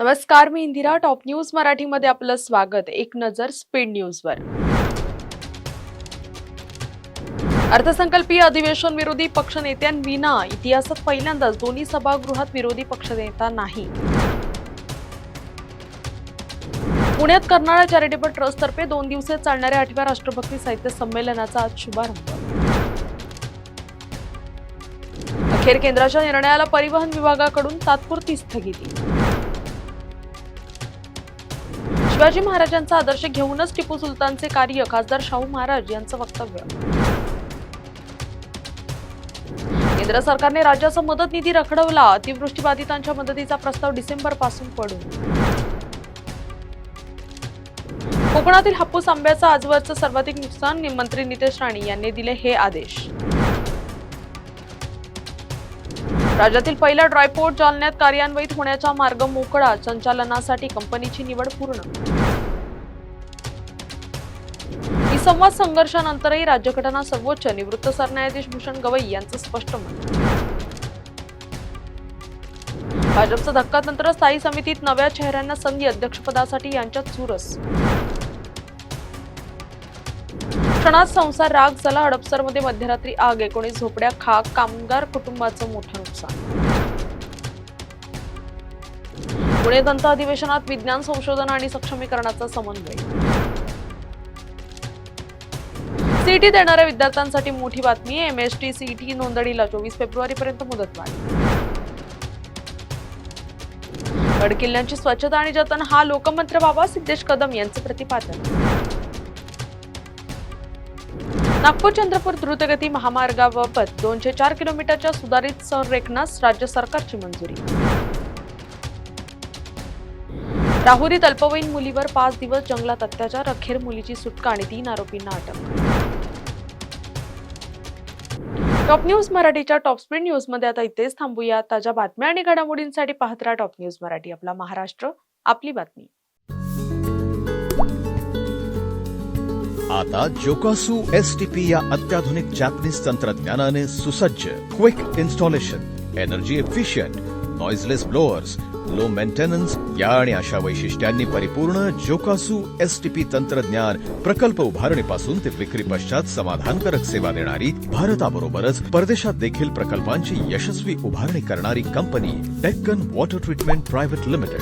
नमस्कार, मी Indira. Top news मराठीमध्ये आपलं स्वागत. एक नजर स्पीड न्यूजवर. अर्थसंकल्पीय अधिवेशन विरोधी पक्षनेत्यांविना इतिहासात पहिल्यांदाच दोन्ही सभागृहात विरोधी पक्षनेता नाही. पुण्यात कर्नाळा चॅरिटेबल ट्रस्टतर्फे 2 दिवसीय चालणाऱ्या 8व्या राष्ट्रभक्ती साहित्य संमेलनाचा आज शुभारंभ. अखेर केंद्राच्या निर्णयाला परिवहन विभागाकडून तात्पुरती स्थगिती. शिवाजी महाराजांचा आदर्श घेऊनच टिपू सुलतानचे कार्य, खासदार शाहू महाराज यांचं वक्तव्य. केंद्र सरकारने राज्याचा मदत निधी रखडवला, अतिवृष्टी बाधितांच्या मदतीचा प्रस्ताव डिसेंबरपासून पडून. कोकणातील हापूस आंब्याचं आजवरचं सर्वाधिक नुकसान, मंत्री नितेश राणे यांनी दिले हे आदेश. राज्यातील पहिला ड्रायपोर्ट जालन्यात कार्यान्वित होण्याचा मार्ग मोकळा, संचालनासाठी कंपनीची निवड पूर्ण. संवाद संघर्षानंतरही राज्यघटना सर्वोच्च, निवृत्त सरन्यायाधीश भूषण गवई यांचं स्पष्ट मत. भाजपचा धक्का नंतर स्थायी समितीत नव्या चेहऱ्यांना संधी, अध्यक्षपदासाठी यांच्यात चुरस. क्षणात संसार राग झाला, हडपसरमध्ये मध्यरात्री आग, 19 झोपड्या खाक, कामगार कुटुंबाचं मोठं नुकसान. पुणे दंत अधिवेशनात विज्ञान संशोधन आणि सक्षमीकरणाचा समन्वय. सीईटी देणाऱ्या विद्यार्थ्यांसाठी मोठी बातमी, एमएसटी सीईटी नोंदणीला 24 फेब्रुवारीपर्यंत मुदतवाढ. गडकिल्ल्यांची स्वच्छता आणि जतन हा लोकमंत्र बाबा सिद्धेश कदम यांचं प्रतिपादन. नागपूर चंद्रपूर द्रुतगती महामार्गाबाबत 204 किलोमीटरच्या सुधारित संरेखनास राज्य सरकारची मंजुरी. राहुरीत अल्पवयीन मुलीवर 5 दिवस जंगलात अत्याचार, अखेर मुलीची सुटका आणि 3 आरोपींना अटक. टॉप न्यूज मराठीच्या टॉप स्पीड न्यूज मध्ये आता इथेच थांबूया. ताज्या बातम्या आणि घडामोडींसाठी पाहत राहा टॉप न्यूज मराठी. आपला महाराष्ट्र, आपली बातमी. आता जोकासू एसटीपी या अत्याधुनिक जॅपनीज तंत्रज्ञानाने सुसज्ज, quick installation, energy efficient, noiseless blowers, low maintenance या आणि अशा वैशिष्ट्यांनी परिपूर्ण जोकासू एसटीपी तंत्रज्ञान प्रकल्प उभारणीपासून ते विक्री पश्चात समाधानकारक सेवा देणारी, भारताबरोबरच परदेशात देखील प्रकल्पांची यशस्वी उभारणी करणारी company Deccan water treatment private limited.